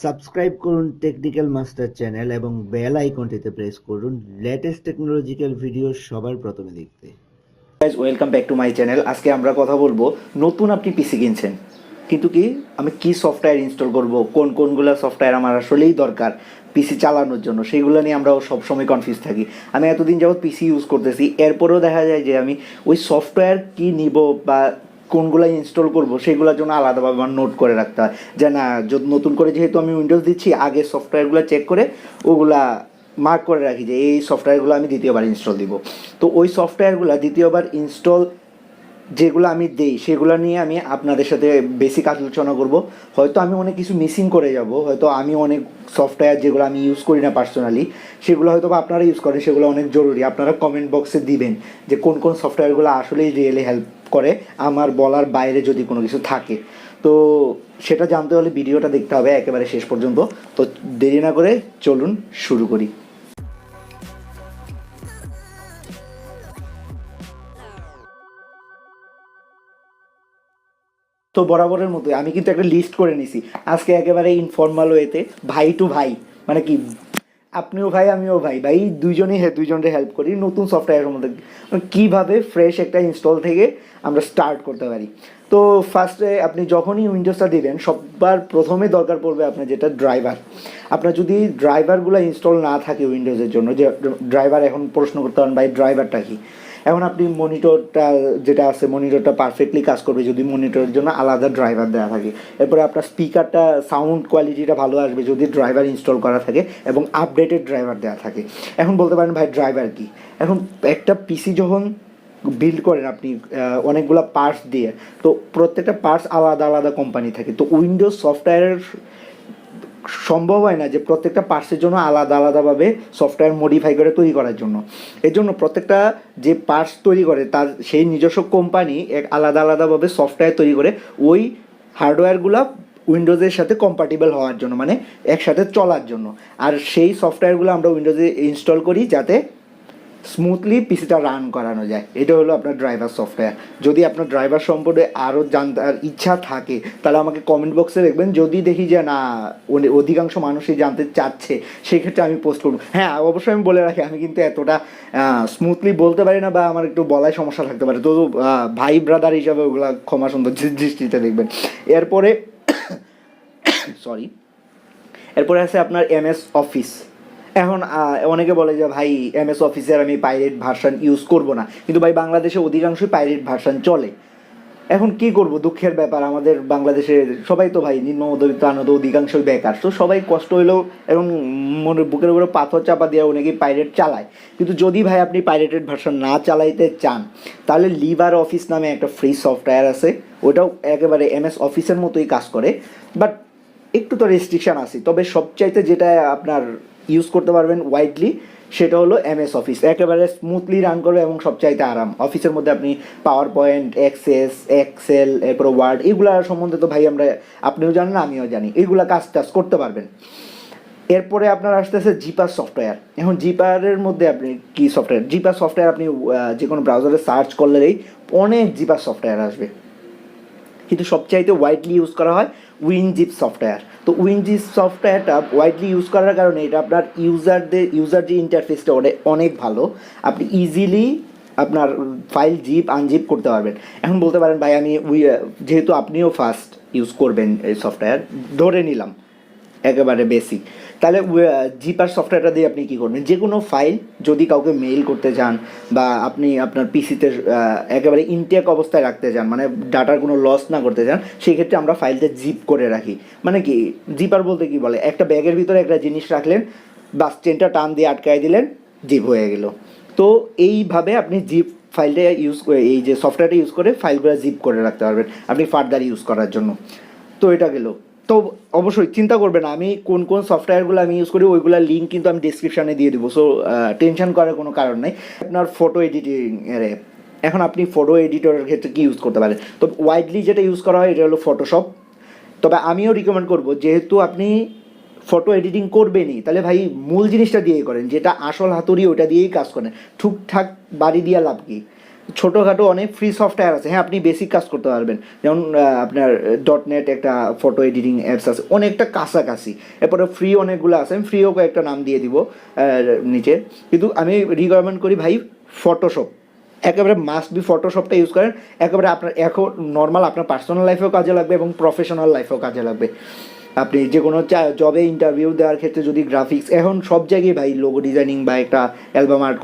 Subscribe করুন technical master channel এবং bell আইকনটিতে press করুন লেটেস্ট টেকনোলজিক্যাল ভিডিও সবার প্রথমে দেখতে। Guys welcome back to my channel. আজকে আমরা কথা বলবো নতুন আপনি পিসি কিনছেন কিন্তু আমি কি সফটওয়্যার ইনস্টল করব, কোনগুলো সফটওয়্যার আমার আসলেই দরকার পিসি চালানোর জন্য, সেগুলো নিয়ে আমরা সবসময় কনফিউজ থাকি। আমি এতদিন যাবৎ পিসি ইউজ করতেছি, এরপরেও দেখা যায় যে আমি ওই সফটওয়্যার কি নিব বা কোনগুলো ইনস্টল করব সেগুলোর জন্য আলাদাভাবে আমার নোট করে রাখতে হয় যে না, নতুন করে যেহেতু আমি উইন্ডোজ দিচ্ছি, আগে সফটওয়্যারগুলো চেক করে ওগুলা মার্ক করে রাখি যে এই সফটওয়্যারগুলো আমি দ্বিতীয়বার ইনস্টল দিব। তো ওই সফটওয়্যারগুলো দ্বিতীয়বার ইনস্টল যেগুলো আমি দিই সেগুলো নিয়ে আমি আপনাদের সাথে বেসিক আলোচনা করব। হয়তো আমি অনেক কিছু মিসিং করে যাব, হয়তো আমি অনেক সফটওয়্যার যেগুলো আমি ইউজ করি না পার্সোনালি, সেগুলো হয়তো আপনারা ইউজ করেন, সেগুলো অনেক জরুরি। আপনারা কমেন্ট বক্সে দিবেন যে কোন সফটওয়্যারগুলো আসলেই রিয়েলি হেল্প করে আমার বলার বাইরে যদি কোনো কিছু থাকে। তো সেটা জানতে হলে ভিডিওটা দেখতে হবে একেবারে শেষ পর্যন্ত। তো দেরি না করে চলুন শুরু করি। তো বরাবরের মতোই আমি কিন্তু একটা লিস্ট করে নিছি আজকে, একেবারে ইনফর্মাল ওয়েতে, ভাই টু ভাই, মানে কি আপনিও ভাই আমিও ভাই, ভাই দুইজনকে হেল্প করি নতুন সফটওয়্যারের মধ্যে কীভাবে ফ্রেশ একটা ইনস্টল থেকে আমরা স্টার্ট করতে পারি। তো ফার্স্টে আপনি যখনই উইন্ডোজটা দিবেন সবার প্রথমে দরকার পড়বে আপনার যেটা ড্রাইভার। আপনার যদি ড্রাইভারগুলো ইনস্টল না থাকে উইন্ডোজের জন্য, যে ড্রাইভার, এখন প্রশ্ন করতে পারেন ভাই ড্রাইভারটা কি। এখন আপনি মনিটরটা যেটা আছে, মনিটরটা পারফেক্টলি কাজ করবে যদি মনিটরের জন্য আলাদা ড্রাইভার দেওয়া থাকে। এরপরে আপনার স্পিকারটা সাউন্ড কোয়ালিটিটা ভালো আসবে যদি ড্রাইভার ইনস্টল করা থাকে এবং আপডেটেড ড্রাইভার দেওয়া থাকে। এখন বলতে পারেন ভাই ড্রাইভার কি। এখন একটা পিসি যখন বিল্ড করেন আপনি অনেকগুলো পার্টস দিয়ে, তো প্রত্যেকটা পার্টস আলাদা আলাদা কোম্পানি থাকে। তো উইন্ডোজ সফটওয়্যারের সম্ভব হয় না যে প্রত্যেকটা পার্টসের জন্য আলাদা আলাদাভাবে সফটওয়্যার মডিফাই করে তৈরি করার জন্য। এর জন্য প্রত্যেকটা যে পার্টস তৈরি করে তার সেই নিজস্ব কোম্পানি এক আলাদা আলাদাভাবে সফটওয়্যার তৈরি করে ওই হার্ডওয়্যারগুলো উইন্ডোজের সাথে কম্পাটিবল হওয়ার জন্য, মানে একসাথে চলার জন্য। আর সেই সফটওয়্যারগুলো আমরা উইন্ডোজে ইনস্টল করি যাতে স্মুথলি পিসিটা রান করানো যায়। এটা হলো আপনার ড্রাইভার সফটওয়্যার। যদি আপনার ড্রাইভার সম্পর্কে আরও জানতার ইচ্ছা থাকে তাহলে আমাকে কমেন্ট বক্সে দেখবেন। যদি দেখি যে না অধিকাংশ মানুষই জানতে চাচ্ছে, সেক্ষেত্রে আমি পোস্ট করব। হ্যাঁ, অবশ্যই আমি বলে রাখি আমি কিন্তু এতটা স্মুথলি বলতে পারি না বা আমার একটু বলায় সমস্যা থাকতে পারে, তো ভাই ব্রাদার হিসাবে ওগুলো ক্ষমা সুন্দর দৃষ্টিতে দেখবেন। এরপরে সরি, এরপরে আছে আপনার এমএস অফিস। এখন অনেকে বলে যে ভাই এমএস অফিসের আমি পাইরেট ভার্সন ইউজ করব না, কিন্তু ভাই বাংলাদেশে অধিকাংশই পাইরেট ভার্সন চলে। এখন কি করব, দুঃখের ব্যাপার, আমাদের বাংলাদেশে সবাই তো ভাই নিম্ন মধ্যবিত্ত আনত, অধিকাংশই বেকার। তো সবাই কষ্ট হইলেও এখন মনে বুকের উপরে পাথর চাপা দিয়ে অনেকেই পাইরেট চালায়। কিন্তু যদি ভাই আপনি পাইরেটেড ভার্সন না চালাইতে চান তাহলে লিভার অফিস নামে একটা ফ্রি সফটওয়্যার আছে, ওটাও একেবারে এমএস অফিসের মতোই কাজ করে, বাট একটু তো রেস্ট্রিকশান আছে। তবে সবচাইতে যেটা আপনার ইউজ করতে পারবেন ওয়াইডলি সেটা হলো এমএস অফিস। একেবারে স্মুথলি রান করবে এবং সবচাইতে আরাম। অফিসের মধ্যে আপনি পাওয়ার পয়েন্ট, এক্সেল, এরপর ওয়ার্ড, এগুলোর সম্বন্ধে তো ভাই আপনিও জানেন আমিও জানি, এগুলো কাজ করতে পারবেন। এরপরে আপনার আসতেছে জিপার সফটওয়্যার। এখন জিপারের মধ্যে আপনি কি সফটওয়্যার, জিপার সফটওয়্যার আপনি যে কোনো ব্রাউজারে সার্চ করলেই অনেক জিপার সফটওয়্যার আসবে, কিন্তু সবচাইতে ওয়াইডলি ইউজ করা হয় উইনজিপ সফটওয়্যার। তো উইনজিপ সফটওয়্যারটা ওয়াইডলি ইউজ করার কারণে এটা আপনার ইউজার যে ইন্টারফেসটা অনেক ভালো। আপনি ইজিলি আপনার ফাইল জিপ আনজিপ করতে পারবেন। এখন বলতে পারেন ভাই আমি যেহেতু আপনিও ফার্স্ট ইউজ করবেন এই সফটওয়্যার, ধরে নিলাম একেবারে বেসিক, তাহলে জিপার সফটওয়্যারটা দিয়ে আপনি কী করবেন, যে কোনো ফাইল যদি কাউকে মেইল করতে চান বা আপনি আপনার পিসিতে একেবারে ইনটেক অবস্থায় রাখতে চান, মানে ডাটার কোনো লস না করতে চান, সেই ক্ষেত্রে আমরা ফাইলটা জিপ করে রাখি। মানে কি জিপার বলতে কি বলে, একটা ব্যাগের ভিতরে একটা জিনিস রাখলেন, বাস চেনটা টান দিয়ে আটকায় দিলেন, জিপ হয়ে গেল। তো এইভাবে আপনি জিপ ফাইলটা ইউজ করে, এই যে সফটওয়্যারটা ইউজ করে ফাইলগুলো জিপ করে রাখতে পারবেন আপনি ফার্দার ইউজ করার জন্য। তো এটা গেল। তো অবশ্যই চিন্তা করবেন আমি কোন সফটওয়্যারগুলো আমি ইউজ করি, ওইগুলোর লিঙ্ক কিন্তু আমি ডিসক্রিপশানে দিয়ে দেবো। সো টেনশন করার কোনো কারণ নেই। আপনার ফটো এডিটিংয়ের অ্যাপ, এখন আপনি ফটো এডিটরের ক্ষেত্রে কী ইউজ করতে পারেন, তো ওয়াইডলি যেটা ইউজ করা হয় এটা হলো ফটোশপ। তবে আমিও রিকমেন্ড করবো, যেহেতু আপনি ফটো এডিটিং করবেনই তাহলে ভাই মূল জিনিসটা দিয়েই করেন, যেটা আসল হাতুড়ি ওটা দিয়েই কাজ করেন। ঠুকঠাক বাড়ি দিয়ে লাভ কি, ছোটোখাটো অনেক ফ্রি সফটওয়্যার আছে, হ্যাঁ আপনি বেসিক কাজ করতে পারবেন, যেমন আপনার .NET একটা ফটো এডিটিং অ্যাপস আছে, অনেকটা কাছাকাছি। এরপরে ফ্রি অনেকগুলো আছে, আমি ফ্রিও কয়েকটা নাম দিয়ে দিব নিচে। কিন্তু আমি রিকমেন্ড করি ভাই ফটোশপ, একেবারে মাস্ট বি ফটোশপটা ইউজ করেন। একেবারে আপনার এখন নর্মাল আপনার পার্সোনাল লাইফেও কাজে লাগবে এবং প্রফেশনাল লাইফেও কাজে লাগবে। আপনি যে কোনো জবে ইন্টারভিউ দেওয়ার ক্ষেত্রে যদি গ্রাফিক্স, এখন সব জায়গায় ভাই লোগো ডিজাইনিং বা একটা অ্যালবাম আর্ট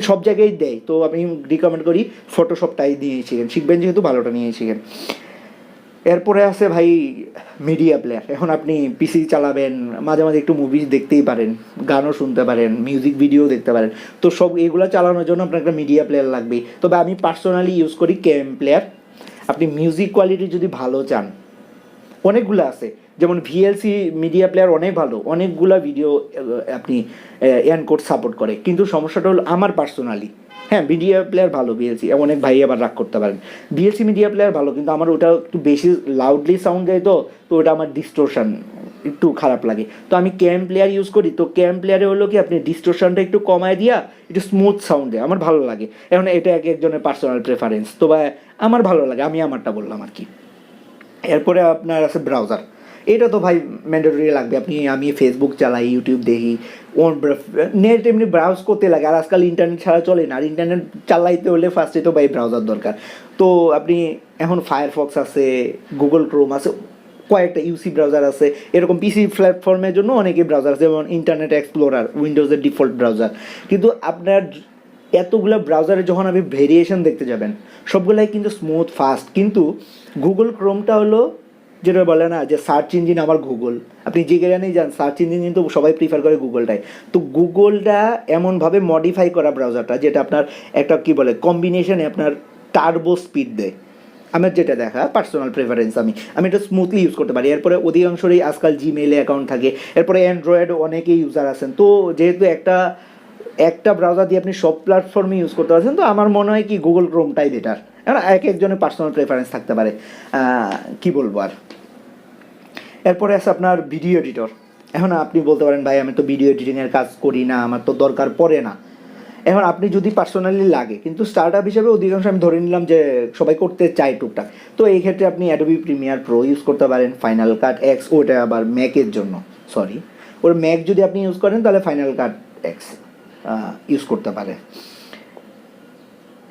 সব জায়গায় দেয়, তো আমি রিকমেন্ড করি ফটোশপটাই নিয়েই শিখবেন যেহেতু ভালোটা নিয়েই শিখেন। এরপরে আছে ভাই মিডিয়া প্লেয়ার। এখন আপনি পিসি চালাবেন, মাঝে মাঝে একটু মুভিজ দেখতেই পারেন, গানও শুনতে পারেন, মিউজিক ভিডিও দেখতে পারেন, তো সব এগুলো চালানোর জন্য আপনার একটা মিডিয়া প্লেয়ার লাগবে। তবে আমি পার্সোনালি ইউজ করি কেএম প্লেয়ার। আপনি মিউজিক কোয়ালিটি যদি ভালো চান, অনেকগুলো আছে, যেমন ভিএলসি মিডিয়া প্লেয়ার অনেক ভালো, অনেকগুলো ভিডিও আপনি এনকোড সাপোর্ট করে। কিন্তু সমস্যাটা হলো আমার পার্সোনালি, হ্যাঁ মিডিয়া প্লেয়ার ভালো ভিএলসি, অনেক ভাই আবার রাগ করতে পারেন, ভিএলসি মিডিয়া প্লেয়ার ভালো, কিন্তু আমার ওটা একটু বেশি লাউডলি সাউন্ড দেয়, তো ওটা আমার ডিস্টোরশন একটু খারাপ লাগে। তো আমি ক্যাম প্লেয়ার ইউজ করি, তো ক্যাম প্লেয়ারে হলো কি আপনি ডিস্টোরশনটা একটু কমায় দিয়া একটু স্মুথ সাউন্ড দেয়, আমার ভালো লাগে। এখন এটা এক একজনের পার্সোনাল প্রেফারেন্স, তো বা আমার ভালো লাগে, আমি আমারটা বললাম আর কি। এরপরে আপনার আছে ব্রাউজার, এটা তো ভাই ম্যান্ডেটরি লাগবে। আমি ফেসবুক চালাই, ইউটিউব দেখি, নেট এমনি ব্রাউজ করতে লাগে, আর আজকাল ইন্টারনেট ছাড়া চলে না, আর ইন্টারনেট চালাইতে হলে ফার্স্টে তো ভাই ব্রাউজার দরকার। তো আপনি এখন ফায়ারফক্স আছে, গুগল ক্রোম আছে, কয়েকটা ইউসি ব্রাউজার আছে, এরকম পিসি প্ল্যাটফর্মের জন্য অনেকেই ব্রাউজার আছে, যেমন ইন্টারনেট এক্সপ্লোরার উইন্ডোজের ডিফল্ট ব্রাউজার। কিন্তু আপনার এতগুলো ব্রাউজারে যখন আপনি ভেরিয়েশন দেখতে যাবেন, সবগুলাই কিন্তু স্মুথ ফাস্ট, কিন্তু গুগল ক্রোমটা হলো যেটা বলে না যে সার্চ ইঞ্জিন আমার গুগল, আপনি যে জ্ঞানেই যান সার্চ ইঞ্জিন কিন্তু সবাই প্রিফার করে গুগলটাই। তো গুগলটা এমনভাবে মডিফাই করা ব্রাউজারটা, যেটা আপনার একটা কী বলে কম্বিনেশনে আপনার টার্বো স্পিড দেয়। আমার যেটা দেখা পার্সোনাল প্রেফারেন্স, আমি এটা স্মুথলি ইউজ করতে পারি। এরপরে অধিকাংশরই আজকাল জিমেইলে অ্যাকাউন্ট থাকে, এরপরে অ্যান্ড্রয়েড অনেকেই ইউজার আছেন, তো যেহেতু একটা ব্রাউজার দিয়ে আপনি সব প্ল্যাটফর্মে ইউজ করতে পারছেন, তো আমার মনে হয় কি গুগল ক্রোমটাই বেটার। এখন এক একজনের পার্সোনাল প্রেফারেন্স থাকতে পারে, কি বলবো আর। এরপরে আছে আপনার ভিডিও এডিটর। এখন আপনি বলতে পারেন ভাই আমি তো ভিডিও এডিটিংয়ের কাজ করি না, আমার তো দরকার পড়ে না। এখন আপনি যদি পার্সোনালি লাগে, কিন্তু স্টার্ট আপ হিসেবে অধিকাংশ আমি ধরে নিলাম যে সবাই করতে চায় টুকটাক, তো এই ক্ষেত্রে আপনি অ্যাডোবি প্রিমিয়ার প্রো ইউজ করতে পারেন, ফাইনাল কাট এক্স, ওটা আবার ম্যাকের জন্য, সরি ওর ম্যাক যদি আপনি ইউজ করেন তাহলে ফাইনাল কাট এক্স ইউজ করতে পারে।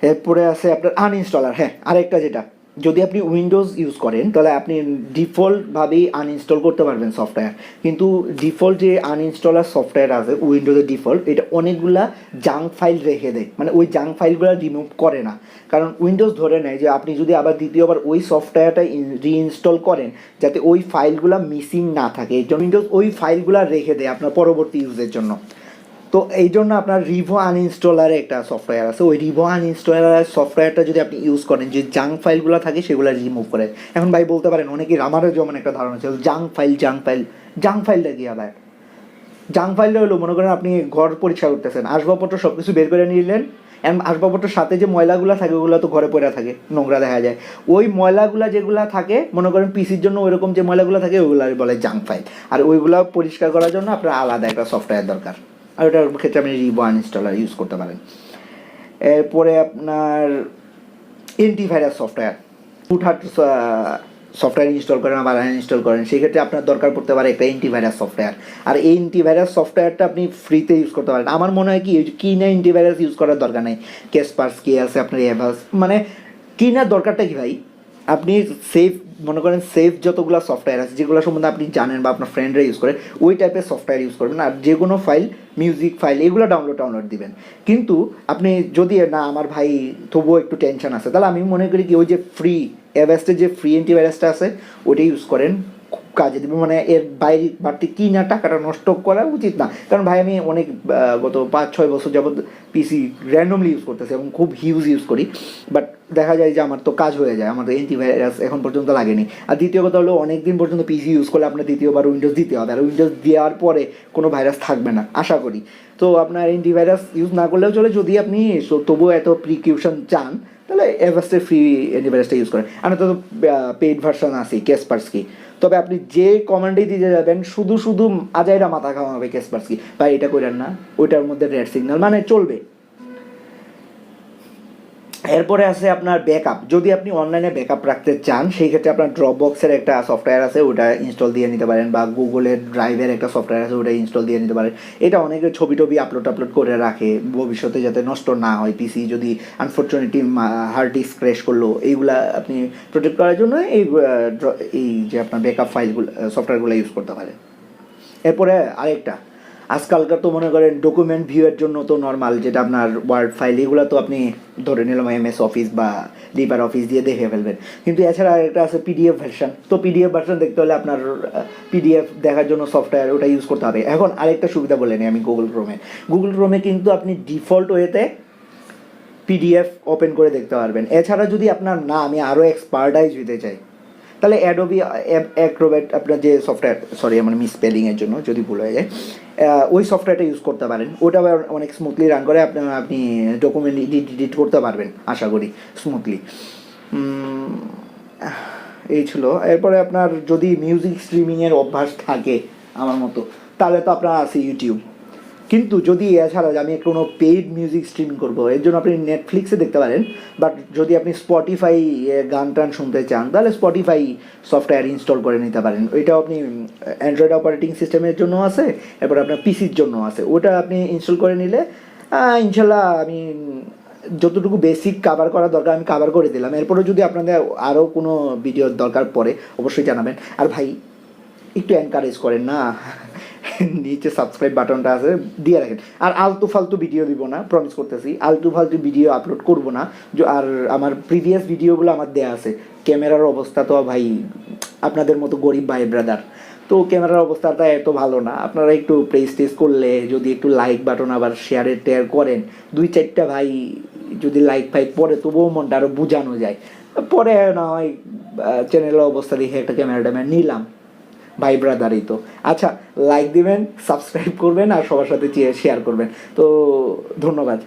এরপরে আছে আপনার আনইনস্টলার। হ্যাঁ আরেকটা, যেটা যদি আপনি উইন্ডোজ ইউজ করেন তাহলে আপনি ডিফল্টভাবেই আনইনস্টল করতে পারবেন সফটওয়্যার, কিন্তু ডিফল্ট যে আনইনস্টলার সফটওয়্যার আছে উইন্ডোজের ডিফল্ট, এটা অনেকগুলা জাঙ্ক ফাইল রেখে দেয়, মানে ওই জাঙ্ক ফাইলগুলো রিমুভ করে না, কারণ উইন্ডোজ ধরে নেয় যে আপনি যদি আবার দ্বিতীয়বার ওই সফটওয়্যারটা রিইনস্টল করেন যাতে ওই ফাইলগুলো মিসিং না থাকে, এই জন্য উইন্ডোজ ওই ফাইলগুলো রেখে দেয় আপনার পরবর্তী ইউজের জন্য। তো এই জন্য আপনার রিভো আনইনস্টলারে একটা সফটওয়্যার আছে, ওই রিভো আনইনস্টলার সফটওয়্যারটা যদি আপনি ইউজ করেন, যে জাঙ্ক ফাইলগুলো থাকে সেগুলো রিমুভ করে। এখন ভাই বলতে পারেন অনেকেই, আমারও যেমন একটা ধারণা ছিল জাঙ্ক ফাইলটা কি আবার? জাঙ্ক ফাইলটা হলো মনে করেন আপনি ঘর পরিষ্কার করতেছেন, আসবাবপত্র সব কিছু বের করে নিলেন, আসবাবপত্রের সাথে যে ময়লাগুলো থাকে ওগুলো তো ঘরে পড়ে থাকে, নোংরা দেখা যায়, ওই ময়লাগুলো যেগুলো থাকে মনে করেন পিসির জন্য ওইরকম যে ময়লাগুলো থাকে ওইগুলো বলে জাঙ্ক ফাইল, আর ওইগুলো পরিষ্কার করার জন্য আপনার আলাদা একটা সফটওয়্যার দরকার, আর ওটার ক্ষেত্রে আপনি রিভো আনইনস্টলার ইউজ করতে পারেন। এরপরে আপনার অ্যান্টিভাইরাস সফটওয়্যার, হুটহাট সফটওয়্যার ইনস্টল করেন আবার আনইনস্টল করেন, সেক্ষেত্রে আপনার দরকার পড়তে পারে একটা অ্যান্টিভাইরাস সফটওয়্যার, আর এই অ্যান্টিভাইরাস সফটওয়্যারটা আপনি ফ্রিতে ইউজ করতে পারেন। আমার মনে হয় কি না অ্যান্টিভাইরাস ইউজ করার দরকার নেই, কেসপার্সকি আছে আপনার, এভাস, মানে কি না দরকারটা কি ভাই, আপনি সেফ মনে করেন সেফ যতগুলো সফটওয়্যার আছে যেগুলো সম্বন্ধে আপনি জানেন বা আপনার ফ্রেন্ডরা ইউজ করে ওই টাইপের সফটওয়্যার ইউজ করবেন, আর যে কোনো ফাইল মিউজিক ফাইল এগুলো ডাউনলোড দিবেন। কিন্তু আপনি যদি না আমার ভাই তবুও একটু টেনশন আছে, তাহলে আমি মনে করি কি ওই যে ফ্রি অ্যাভাস্টের যে ফ্রি অ্যান্টিভাইরাসটা আছে ওইটা ইউজ করেন, খুব কাজে দেবে, মানে এর বাইরে বাড়তি কি না টাকাটা নষ্ট করা উচিত না। কারণ ভাই আমি অনেক গত 5-6 বছর যাবৎ পিসি র্যান্ডমলি ইউজ করতেছি এবং খুব হিউজ ইউজ করি, বাট দেখা যায় যে আমার তো কাজ হয়ে যায়, আমার অ্যান্টিভাইরাস এখন পর্যন্ত লাগেনি। আর দ্বিতীয় কথা হলো অনেক দিন পর্যন্ত পিসি ইউজ করলে আপনার দ্বিতীয়বার উইন্ডোজ দিতে হবে, আর উইন্ডোজ দেওয়ার পরে কোনো ভাইরাস থাকবে না আশা করি। তো আপনার অ্যান্টিভাইরাস ইউজ না করলেও চলে, যদি আপনি তবুও এত প্রিকিউশন চান তাহলে এভাস্টের ফ্রি অ্যান্টিভাইরাসটা ইউজ করেন। আর তো পেইড ভার্সন আছে কেসপার্সকি, তবে আপনি যে কমান্ডেই দিতে যাবেন শুধু আজাইরা মাথা খাওয়া হবে কেসপার্সকি, ভাই এটা করেন না, ওইটার মধ্যে রেড সিগন্যাল মানে চলবে। এরপরে আছে আপনার ব্যাকআপ। যদি আপনি অনলাইনে ব্যাকআপ রাখতে চান সেই ক্ষেত্রে আপনার ড্রপবক্সের একটা সফটওয়্যার আছে, ওটা ইনস্টল দিয়ে নিতে পারেন, বা গুগলের ড্রাইভের একটা সফটওয়্যার আছে, ওটা ইনস্টল দিয়ে নিতে পারেন। এটা অনেকে ছবি টবি আপলোড করে রাখে ভবিষ্যতে যাতে নষ্ট না হয়, পিসি যদি আনফর্চুনেটলি হার্ড ডিস্ক ক্র্যাশ করলো, এইগুলা আপনি প্রোটেক্ট করার জন্য এই যে আপনার ব্যাকআপ ফাইলগুলো সফটওয়্যারগুলো ইউজ করতে পারেন। এরপরে আরেকটা, আজকালকার তো মনে করেন ডকুমেন্ট ভিউয়ের জন্য তো নর্মাল যেটা আপনার ওয়ার্ড ফাইল, এগুলো তো আপনি ধরে নিলাম এমএস অফিস বা লিবার অফিস দিয়ে দেখে ফেলবেন, কিন্তু এছাড়া আরেকটা আছে পিডিএফ ভার্সন। তো পিডিএফ ভার্সন দেখতে হলে আপনার পিডিএফ দেখার জন্য সফটওয়্যার ওটা ইউজ করতে হবে। এখন আরেকটা সুবিধা বলে নিই আমি, গুগল ক্রোমে কিন্তু আপনি ডিফল্ট ওয়েতে পিডিএফ ওপেন করে দেখতে পারবেন। এছাড়া যদি আপনার না আমি আরও এক্সপার্টাইজ হতে চাই, তাহলে অ্যাডোবি অ্যাক্রোব্যাট আপনার যে সফটওয়্যার, সরি আমার মিসস্পেলিংয়ের জন্য যদি ভুল হয়ে যায়, ওই সফটওয়্যারটা ইউজ করতে পারেন। ওটা আবার অনেক স্মুথলি রান করে, আপনি ডকুমেন্ট এডিট করতে পারবেন আশা করি স্মুথলি। এই ছিল। এরপরে আপনার যদি মিউজিক স্ট্রিমিংয়ের অভ্যাস থাকে আমার মতো, তাহলে তো আপনার আছে ইউটিউব। কিন্তু যদি এছাড়া আমি কোনো পেইড মিউজিক স্ট্রিমিং করবো, এর জন্য আপনি নেটফ্লিক্সে দেখতে পারেন। বাট যদি আপনি স্পটিফাই গান টান শুনতে চান, তাহলে স্পটিফাই সফটওয়্যার ইনস্টল করে নিতে পারেন। ওইটাও আপনি অ্যান্ড্রয়েড অপারেটিং সিস্টেমের জন্য আছে, এরপর আপনার পিসির জন্য আছে, ওটা আপনি ইনস্টল করে নিলে ইনশাল্লাহ আমি যতটুকু বেসিক কাভার করা দরকার আমি কাভার করে দিলাম। এরপরে যদি আপনাদের আরও কোনো ভিডিওর দরকার পড়ে অবশ্যই জানাবেন। আর ভাই একটু এনকারেজ করেন না, নিচে সাবস্ক্রাইব বাটনটা আছে দিয়ে রাখেন। আর আলতু ফালতু ভিডিও দিব না, প্রমিস করতেছি, আলতু ফালতু ভিডিও আপলোড করব না। আর আমার প্রিভিয়াস ভিডিওগুলো আমার দেয়া আছে। ক্যামেরার অবস্থা তো ভাই আপনাদের মতো গরিব ভাই ব্রাদার, তো ক্যামেরার অবস্থাটা এত ভালো না। আপনারা একটু প্রেস করলে যদি একটু লাইক বাটন আবার শেয়ার করেন, 2-4টা ভাই যদি লাইক ফাইক পরে তবুও মনটা আরও বোঝানো যায়। পরে না হয় চ্যানেলের অবস্থা দেখে একটা ক্যামেরা নিলাম, ভাই ব্রাদারই তো। আচ্ছা, লাইক দিবেন, সাবস্ক্রাইব করবেন আর সবার সাথে শেয়ার করবেন। তো ধন্যবাদ।